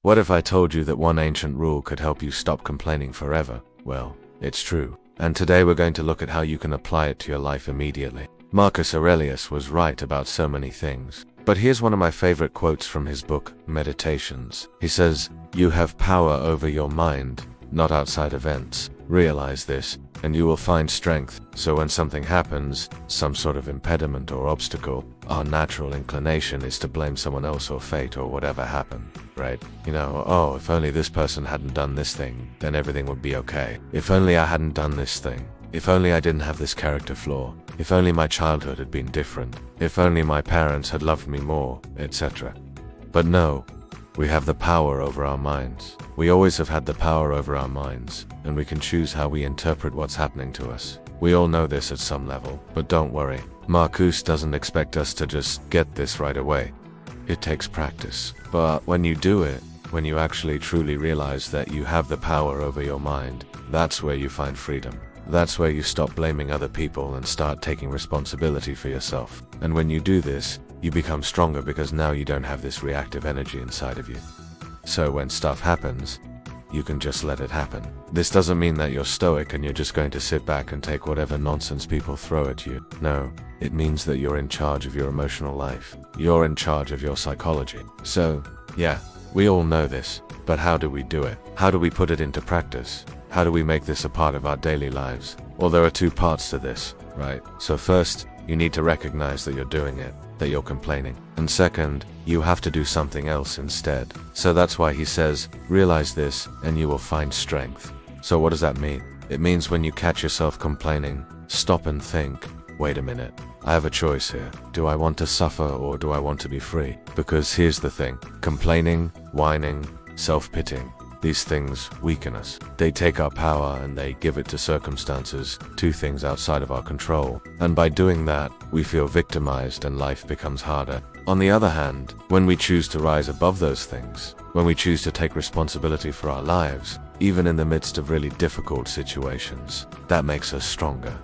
What if I told you that one ancient rule could help you stop complaining forever? Well, it's true. And today we're going to look at how you can apply it to your life immediately. Marcus Aurelius was right about so many things. But here's one of my favorite quotes from his book, Meditations. He says, "You have power over your mind, not outside events. Realize this, and you will find strength. So when something happens, some sort of impediment or obstacle, our natural inclination is to blame someone else or fate or whatever happened, right? Oh, if only this person hadn't done this thing, then everything would be okay. If only I hadn't done this thing. If only I didn't have this character flaw. If only my childhood had been different. If only my parents had loved me more, etc." But no, we have the power over our minds. We always have had the power over our minds, and we can choose how we interpret what's happening to us. We all know this at some level, but don't worry. Marcus doesn't expect us to just get this right away. It takes practice. But when you do it, when you actually truly realize that you have the power over your mind, that's where you find freedom. That's where you stop blaming other people and start taking responsibility for yourself. And when you do this, you become stronger because now you don't have this reactive energy inside of you. So when stuff happens, you can just let it happen. This doesn't mean that you're stoic and you're just going to sit back and take whatever nonsense people throw at you. No, it means that you're in charge of your emotional life. You're in charge of your psychology. So, yeah, we all know this, but how do we do it? How do we put it into practice? How do we make this a part of our daily lives? Well, there are two parts to this, right? So first, you need to recognize that you're doing it, that you're complaining. And second, you have to do something else instead. So that's why he says, realize this and you will find strength. So what does that mean? It means when you catch yourself complaining, stop and think, wait a minute, I have a choice here. Do I want to suffer or do I want to be free? Because here's the thing, complaining, whining, self-pitying, these things weaken us. They take our power and they give it to circumstances, to things outside of our control. And by doing that, we feel victimized and life becomes harder. On the other hand, when we choose to rise above those things, when we choose to take responsibility for our lives, even in the midst of really difficult situations, that makes us stronger.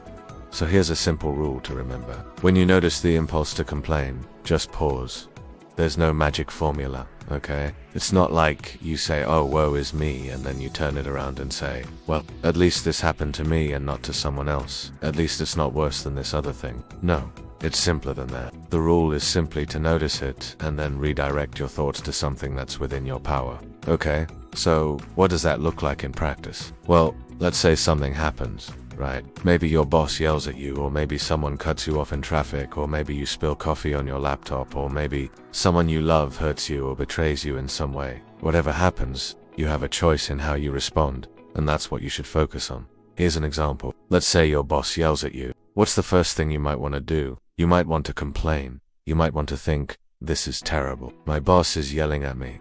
So here's a simple rule to remember. When you notice the impulse to complain, just pause. There's no magic formula, okay? It's not like you say, oh, woe is me, and then you turn it around and say, well, at least this happened to me and not to someone else. At least it's not worse than this other thing. No, it's simpler than that. The rule is simply to notice it and then redirect your thoughts to something that's within your power. Okay, so what does that look like in practice? Well, let's say something happens. Right? Maybe your boss yells at you, or maybe someone cuts you off in traffic, or maybe you spill coffee on your laptop, or maybe someone you love hurts you or betrays you in some way. Whatever happens, you have a choice in how you respond, and that's what you should focus on. Here's an example. Let's say your boss yells at you. What's the first thing you might want to do? You might want to complain. You might want to think, this is terrible. My boss is yelling at me.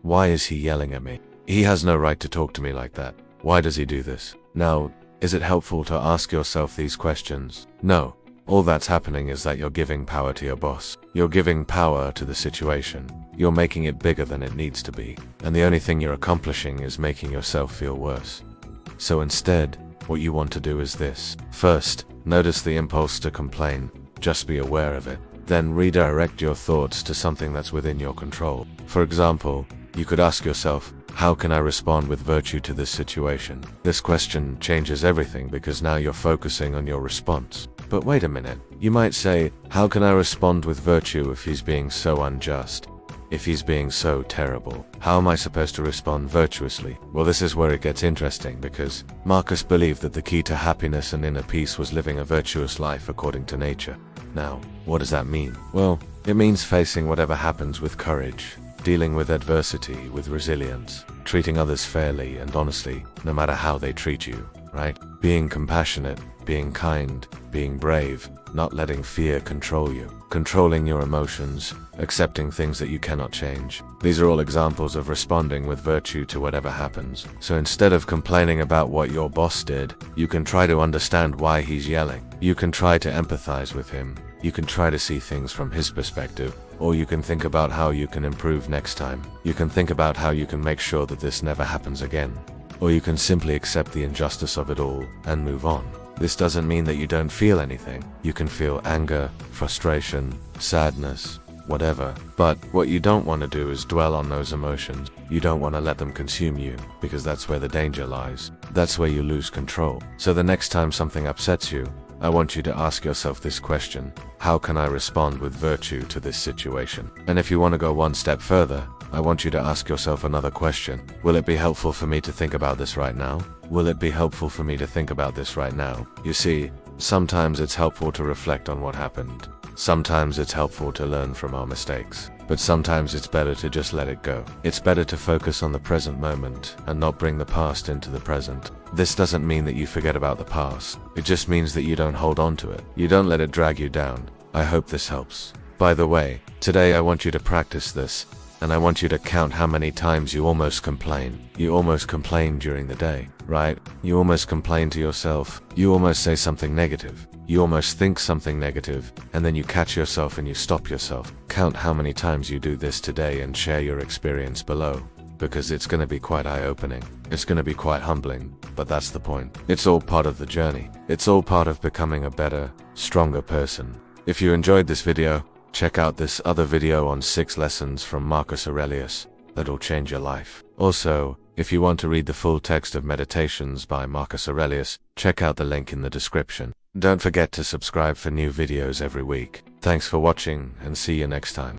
Why is he yelling at me? He has no right to talk to me like that. Why does he do this? Now, is it helpful to ask yourself these questions? No. All that's happening is that you're giving power to your boss. You're giving power to the situation. You're making it bigger than it needs to be. And the only thing you're accomplishing is making yourself feel worse. So instead, what you want to do is this. First, notice the impulse to complain. Just be aware of it. Then redirect your thoughts to something that's within your control. For example, you could ask yourself, how can I respond with virtue to this situation? This question changes everything because now you're focusing on your response. But wait a minute, you might say, how can I respond with virtue if he's being so unjust? If he's being so terrible? How am I supposed to respond virtuously? Well, this is where it gets interesting because Marcus believed that the key to happiness and inner peace was living a virtuous life according to nature. Now, what does that mean? Well, it means facing whatever happens with courage. Dealing with adversity with resilience, treating others fairly and honestly, no matter how they treat you, right? Being compassionate, being kind, being brave, not letting fear control you, controlling your emotions, accepting things that you cannot change. These are all examples of responding with virtue to whatever happens. So instead of complaining about what your boss did, you can try to understand why he's yelling. You can try to empathize with him. You can try to see things from his perspective. Or you can think about how you can improve next time. You can think about how you can make sure that this never happens again. Or you can simply accept the injustice of it all and move on. This doesn't mean that you don't feel anything. You can feel anger, frustration, sadness, whatever. But what you don't want to do is dwell on those emotions. You don't want to let them consume you, because that's where the danger lies. That's where you lose control. So the next time something upsets you, I want you to ask yourself this question: how can I respond with virtue to this situation? And if you want to go one step further, I want you to ask yourself another question. Will it be helpful for me to think about this right now? Will it be helpful for me to think about this right now? You see, sometimes it's helpful to reflect on what happened. Sometimes it's helpful to learn from our mistakes. But sometimes it's better to just let it go. It's better to focus on the present moment and not bring the past into the present. This doesn't mean that you forget about the past. It just means that you don't hold on to it. You don't let it drag you down. I hope this helps. By the way, today I want you to practice this, and I want you to count how many times you almost complain. You almost complain during the day, right? You almost complain to yourself. You almost say something negative. You almost think something negative, and then you catch yourself and you stop yourself. Count how many times you do this today and share your experience below, because it's going to be quite eye-opening. It's going to be quite humbling, but that's the point. It's all part of the journey. It's all part of becoming a better, stronger person. If you enjoyed this video, check out this other video on 6 lessons from Marcus Aurelius that'll change your life. Also, if you want to read the full text of Meditations by Marcus Aurelius, check out the link in the description. Don't forget to subscribe for new videos every week. Thanks for watching, and see you next time.